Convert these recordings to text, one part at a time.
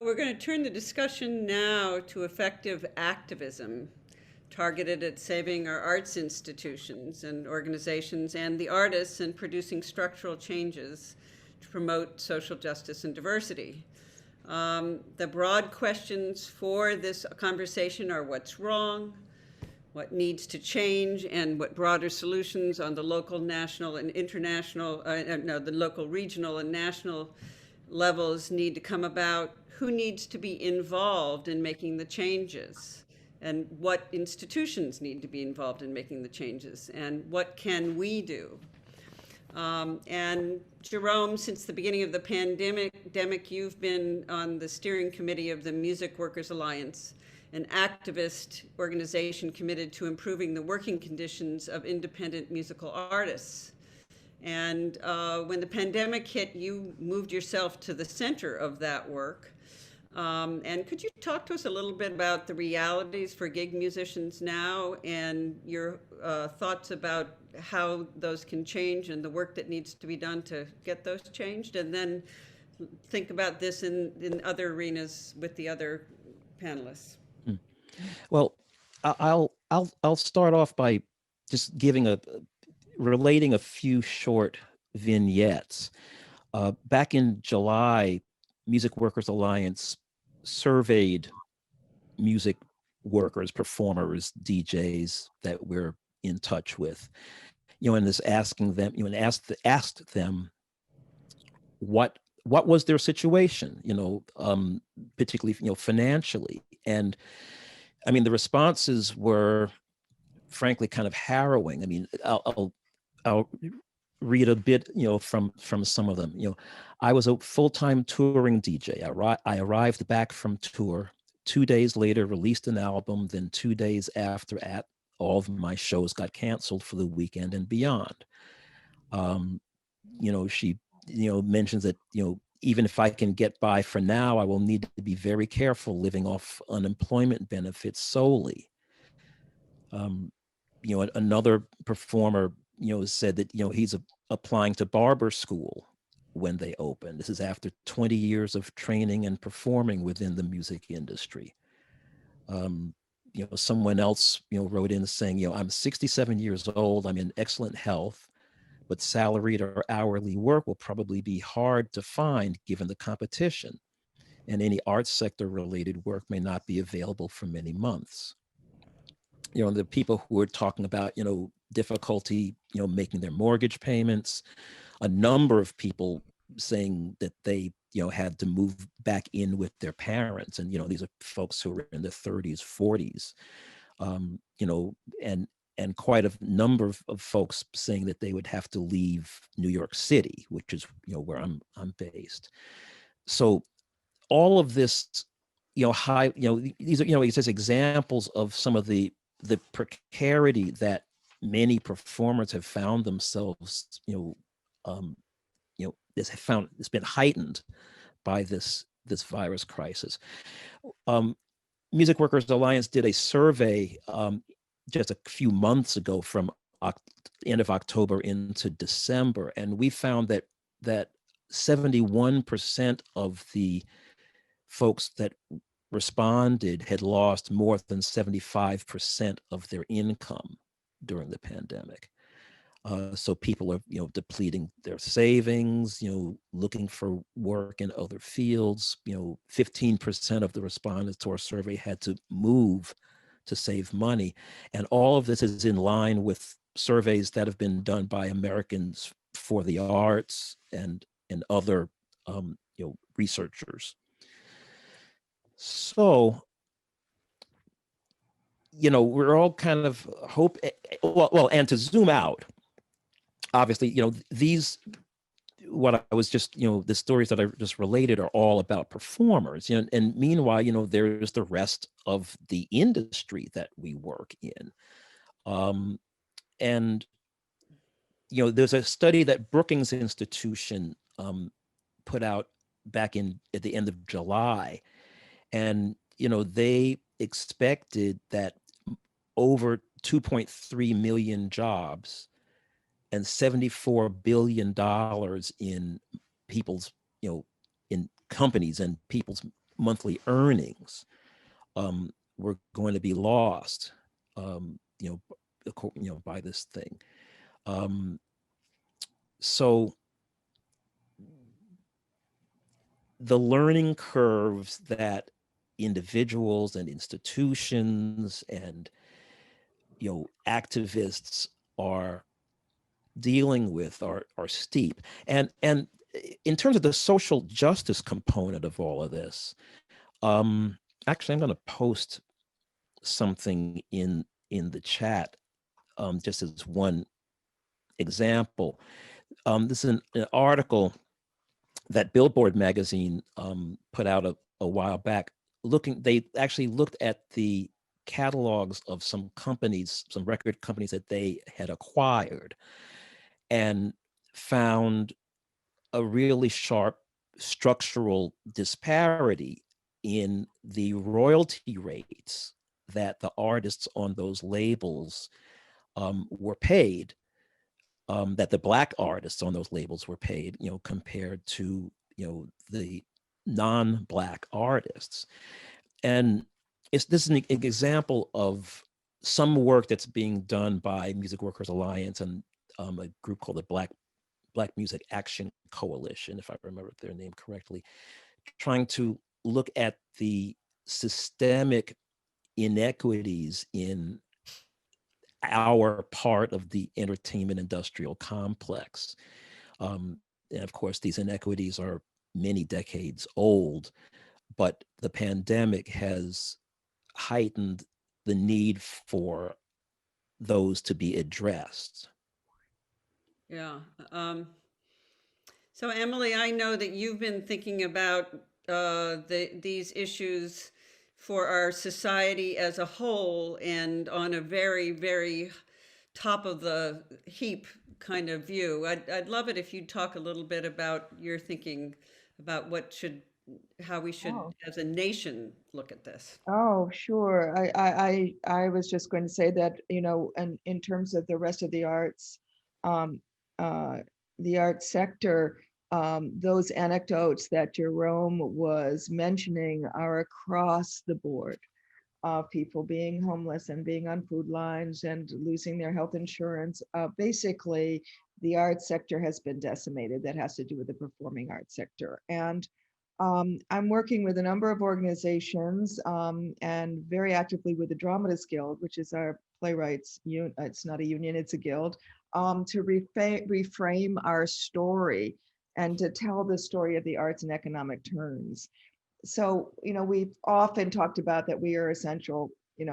We're going to turn the discussion now to effective activism targeted at saving our arts institutions and organizations and the artists and producing structural changes to promote social justice and diversity. The broad questions for this conversation are what's wrong, what needs to change, and what broader solutions on the local, national, and international, no, the local, regional, and national levels need to come about, who needs to be involved in making the changes, and what institutions need to be involved in making the changes, and what can we do. And Jerome, since the beginning of the pandemic, you've been on the steering committee of the Music Workers Alliance, an activist organization committed to improving the working conditions of independent musical artists. And when the pandemic hit, you moved yourself to the center of that work. And could you talk to us a little bit about the realities for gig musicians now and your thoughts about how those can change and the work that needs to be done to get those changed? And then think about this in other arenas with the other panelists. Well, I'll start off by just relating a few short vignettes. Back in July, Music Workers Alliance surveyed music workers, performers, DJs that we're in touch with, and is asking them, and asked them what was their situation, particularly financially. And I mean, the responses were frankly kind of harrowing. I mean, I'll read a bit, from some of them. I was a full-time touring DJ. I arrived back from tour. 2 days later, released an album. Then 2 days after, all of my shows got canceled for the weekend and beyond. She, mentions that, even if I can get by for now, I will need to be very careful living off unemployment benefits solely. Another performer, said that, he's applying to barber school when they open. This is after 20 years of training and performing within the music industry. Someone else, wrote in saying, I'm 67 years old, I'm in excellent health, but salaried or hourly work will probably be hard to find given the competition, and any arts sector related work may not be available for many months. The people who are talking about, difficulty, making their mortgage payments, a number of people saying that they, had to move back in with their parents. And, these are folks who are in their 30s, 40s, and quite a number of folks saying that they would have to leave New York City, which is, where I'm based. So all of this, these are, he says, examples of some of the precarity that many performers have found themselves, it's been heightened by this virus crisis. Music Workers Alliance did a survey just a few months ago, from end of October into December, and we found that 71% of the folks that responded had lost more than 75% of their income during the pandemic. So people are, depleting their savings, looking for work in other fields. 15% of the respondents to our survey had to move to save money. And all of this is in line with surveys that have been done by Americans for the Arts and other, researchers. So, we're all kind of and to zoom out, obviously, what I was just, the stories that I just related are all about performers, and meanwhile, there's the rest of the industry that we work in. And, there's a study that Brookings Institution put out back at the end of July, and, they expected that over 2.3 million jobs and $74 billion in people's, in companies and people's monthly earnings were going to be lost, by this thing. So the learning curves that individuals and institutions and activists are dealing with are steep. And in terms of the social justice component of all of this, actually, I'm going to post something in the chat, just as one example. This is an article that Billboard magazine put out a while back. They actually looked at the catalogs of some companies, some record companies that they had acquired, and found a really sharp structural disparity in the royalty rates that the artists on those labels were paid, that the Black artists on those labels were paid, compared to, the non-Black artists. And this is an example of some work that's being done by Music Workers Alliance and a group called the Black Music Action Coalition, if I remember their name correctly, trying to look at the systemic inequities in our part of the entertainment industrial complex. And of course, these inequities are many decades old, but the pandemic has heightened the need for those to be addressed. Yeah. So Emily, I know that you've been thinking about these issues for our society as a whole and on a very, very top of the heap kind of view. I'd love it if you'd talk a little bit about your thinking about how we should, Oh, as a nation, look at this. oh, sure. I was just going to say that, and in terms of the rest of um, uh, the arts sector, those anecdotes that Jerome was mentioning are across the board. People being homeless and being on food lines and losing their health insurance. Basically, the arts sector has been decimated. That has to do with the performing arts sector. And I'm working with a number of organizations and very actively with the Dramatists Guild, which is our playwrights union. It's not a union, it's a guild, to reframe our story and to tell the story of the arts in economic terms. So, we've often talked about that we are essential,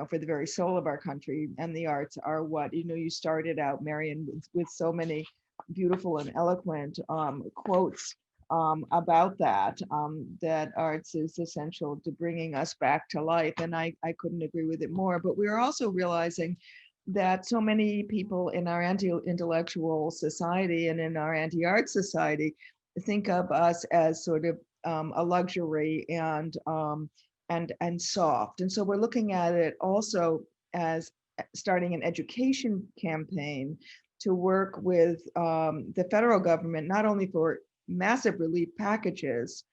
for the very soul of our country, and the arts are what, you started out, Marion, with so many beautiful and eloquent quotes about that arts is essential to bringing us back to life. And I couldn't agree with it more. But we're also realizing that so many people in our anti-intellectual society and in our anti-art society think of us as sort of a luxury and soft. And so we're looking at it also as starting an education campaign to work with the federal government, not only for massive relief packages,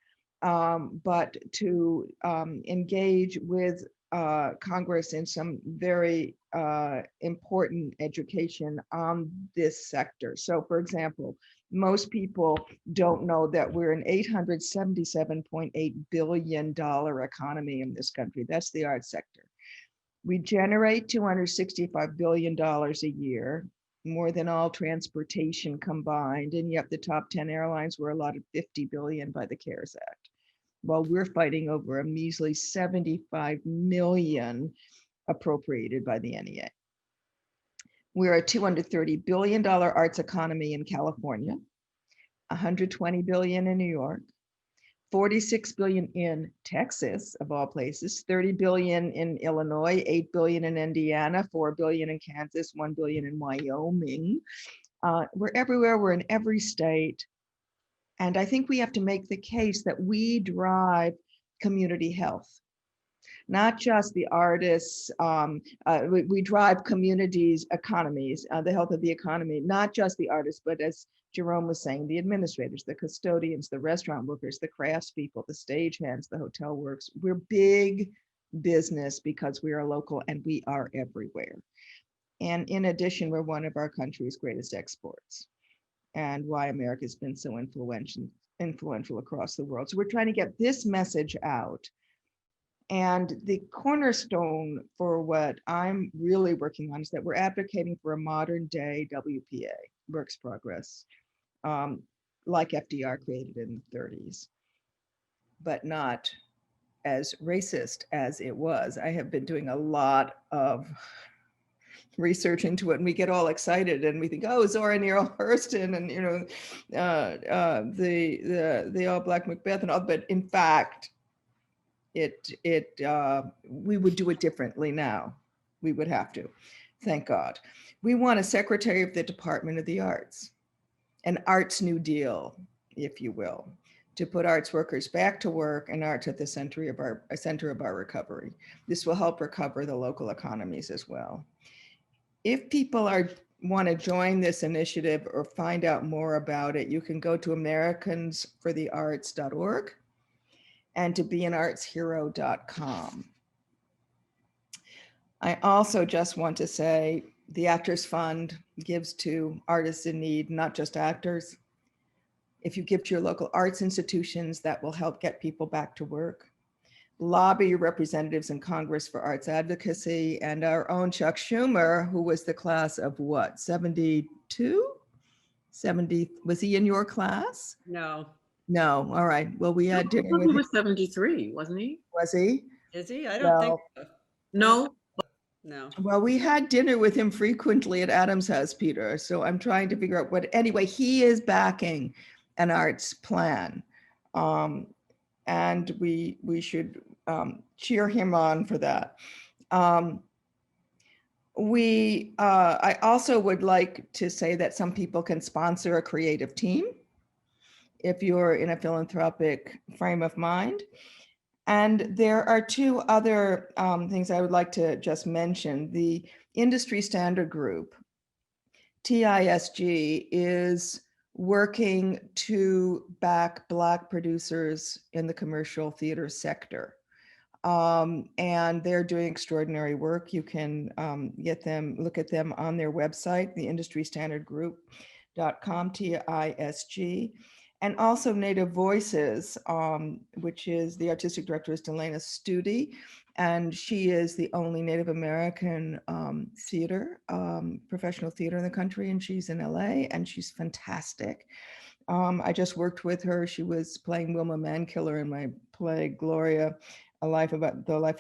but to engage with Congress in some very important education on this sector. So, for example, most people don't know that we're an $877.8 billion economy in this country. That's the arts sector. We generate $265 billion a year, more than all transportation combined. And yet the top 10 airlines were allotted $50 billion by the CARES Act, while we're fighting over a measly $75 million appropriated by the NEA. We're a $230 billion arts economy in California, $120 billion in New York, $46 billion in Texas, of all places, $30 billion in Illinois, $8 billion in Indiana, $4 billion in Kansas, $1 billion in Wyoming. We're everywhere, we're in every state. And I think we have to make the case that we drive community health. Not just the artists, we drive communities, economies, the health of the economy, not just the artists, but as Jerome was saying, the administrators, the custodians, the restaurant workers, the craftspeople, the stagehands, the hotel works. We're big business because we are local and we are everywhere. And in addition, we're one of our country's greatest exports, and why America's been so influential across the world. So we're trying to get this message out. And the cornerstone for what I'm really working on is that we're advocating for a modern day WPA, works progress, like FDR created in the 30s, but not as racist as it was. I have been doing a lot of research into it, and we get all excited and we think, oh, Zora Neale Hurston and the all black Macbeth and all, but in fact, we would do it differently now. We would have to, thank God. We want a secretary of the Department of the Arts, an arts new deal, if you will, to put arts workers back to work and arts at the center of our recovery. This will help recover the local economies as well. If people want to join this initiative or find out more about it, you can go to americansforthearts.org and to beanartshero.com. I also just want to say the Actors Fund gives to artists in need, not just actors. If you give to your local arts institutions, that will help get people back to work. Lobby your representatives in Congress for arts advocacy, and our own Chuck Schumer, who was the class of what, 72? 70, was he in your class? No. No, all right. Well, we had dinner with He him. was 73, wasn't he? Was he? Is he? I don't think so. No. No. Well, we had dinner with him frequently at Adam's house, Peter. So I'm trying to figure out what, anyway, he is backing an arts plan. And we should cheer him on for that. I also would like to say that some people can sponsor a creative team if you're in a philanthropic frame of mind. And there are two other things I would like to just mention. The Industry Standard Group, TISG, is working to back Black producers in the commercial theater sector. And they're doing extraordinary work. You can look at them on their website, the industrystandardgroup.com, TISG. And also Native Voices, which is the artistic director is Delana Studi, and she is the only Native American professional theater in the country, and she's in LA, and she's fantastic. I just worked with her. She was playing Wilma Mankiller in my play Gloria, the life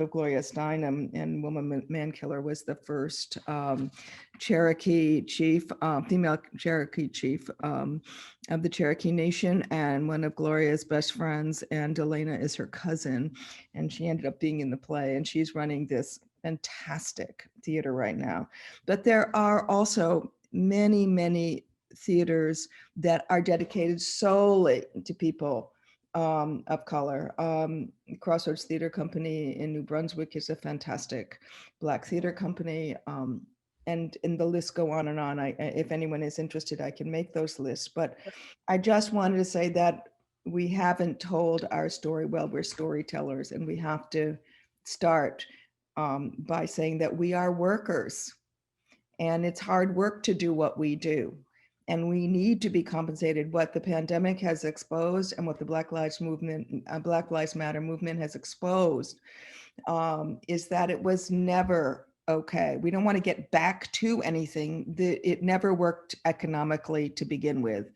of Gloria Steinem, and Wilma Mankiller was the first Cherokee chief, female Cherokee chief of the Cherokee Nation, and one of Gloria's best friends, and Delana is her cousin, and she ended up being in the play, and she's running this fantastic theater right now. But there are also many, many theaters that are dedicated solely to people of color. Crossroads Theater Company in New Brunswick is a fantastic Black theater company. And the list go on and on. If anyone is interested, I can make those lists. But I just wanted to say that we haven't told our story well. We're storytellers, and we have to start by saying that we are workers, and it's hard work to do what we do. And we need to be compensated. What the pandemic has exposed and what the Black Lives Matter movement has exposed is that it was never okay. We don't want to get back to anything. It never worked economically to begin with.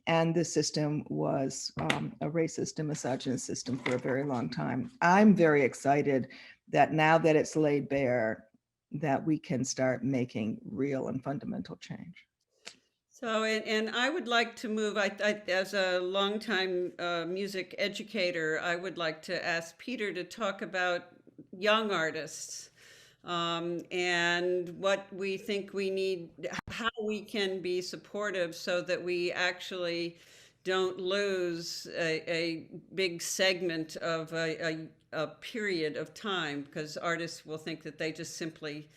And the system was a racist and misogynist system for a very long time. I'm very excited that now that it's laid bare, that we can start making real and fundamental change. So, and I would like to move, as a longtime music educator, I would like to ask Peter to talk about young artists and what we think we need, how we can be supportive so that we actually don't lose a big segment of a period of time, because artists will think that they just simply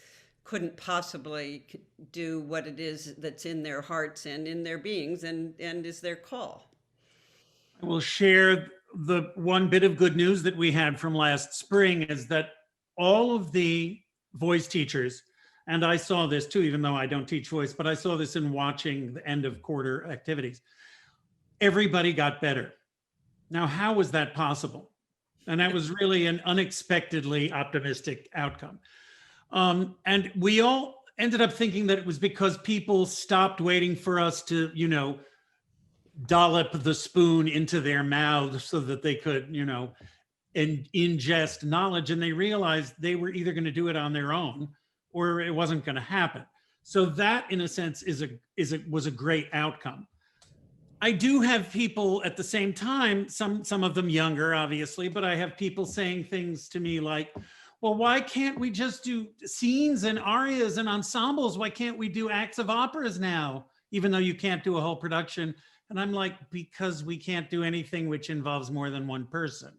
couldn't possibly do what it is that's in their hearts and in their beings and is their call. I will share the one bit of good news that we had from last spring is that all of the voice teachers, and I saw this too, even though I don't teach voice, but I saw this in watching the end of quarter activities. Everybody got better. Now, how was that possible? And that was really an unexpectedly optimistic outcome. And we all ended up thinking that it was because people stopped waiting for us to, dollop the spoon into their mouths so that they could, ingest knowledge, and they realized they were either going to do it on their own or it wasn't going to happen. So that, in a sense, was a great outcome. I do have people at the same time, some of them younger, obviously, but I have people saying things to me like, well, why can't we just do scenes and arias and ensembles? Why can't we do acts of operas now, even though you can't do a whole production? And I'm like, because we can't do anything which involves more than one person.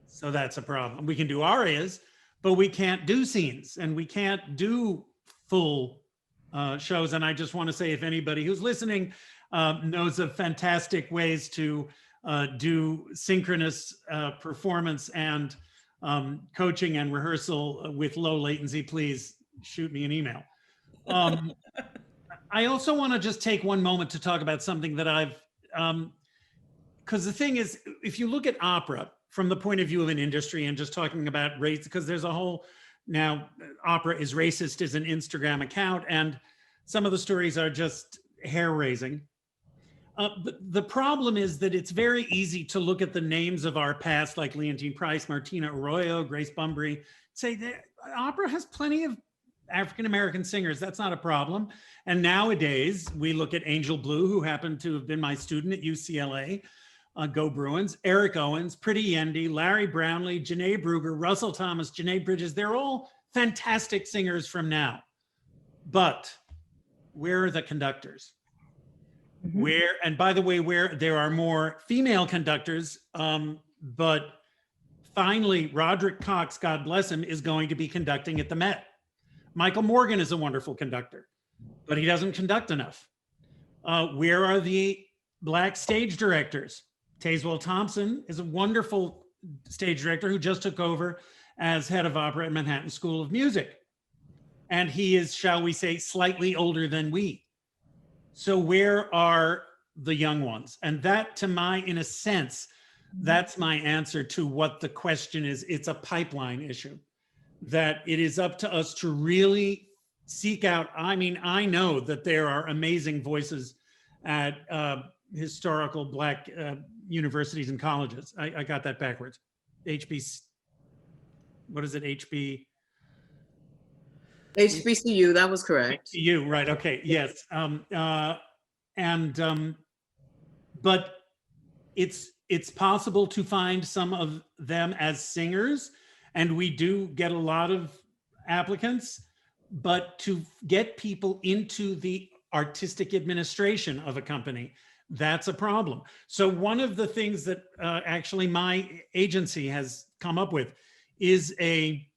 So that's a problem. We can do arias, but we can't do scenes and we can't do full shows. And I just want to say, if anybody who's listening knows of fantastic ways to do synchronous performance and coaching and rehearsal with low latency, please shoot me an email. I also want to just take one moment to talk about something that I've, because the thing is, if you look at opera from the point of view of an industry and just talking about race, because there's a whole, now opera is racist is an Instagram account, and some of the stories are just hair raising. The problem is that it's very easy to look at the names of our past, like Leontine Price, Martina Arroyo, Grace Bumbry, say that opera has plenty of African-American singers. That's not a problem. And nowadays we look at Angel Blue, who happened to have been my student at UCLA, go Bruins, Eric Owens, Pretty Yendi, Larry Brownlee, Janae Brugger, Russell Thomas, Janae Bridges. They're all fantastic singers from now. But where are the conductors? Mm-hmm. Where, and by the way, where there are more female conductors, but finally, Roderick Cox, God bless him, is going to be conducting at the Met. Michael Morgan is a wonderful conductor, but he doesn't conduct enough. Where are the Black stage directors? Tazewell Thompson is a wonderful stage director who just took over as head of opera at Manhattan School of Music. And he is, shall we say, slightly older than we. So where are the young ones? And that, to my, in a sense, that's my answer to what the question is. It's a pipeline issue, that it is up to us to really seek out. I mean, I know that there are amazing voices at historical Black universities and colleges. I got that backwards. HB, what is it? HBCU, that was correct. HBCU, right? Okay, yes. But it's possible to find some of them as singers, and we do get a lot of applicants. But to get people into the artistic administration of a company, that's a problem. So one of the things that actually my agency has come up with is a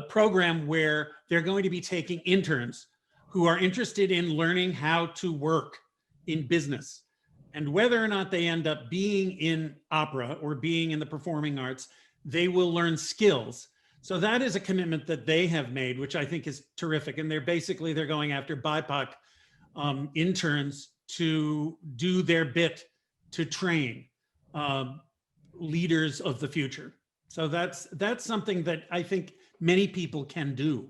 program where they're going to be taking interns who are interested in learning how to work in business. And whether or not they end up being in opera or being in the performing arts, they will learn skills. So that is a commitment that they have made, which I think is terrific. And they're going after BIPOC interns to do their bit to train leaders of the future. So that's something that I think many people can do.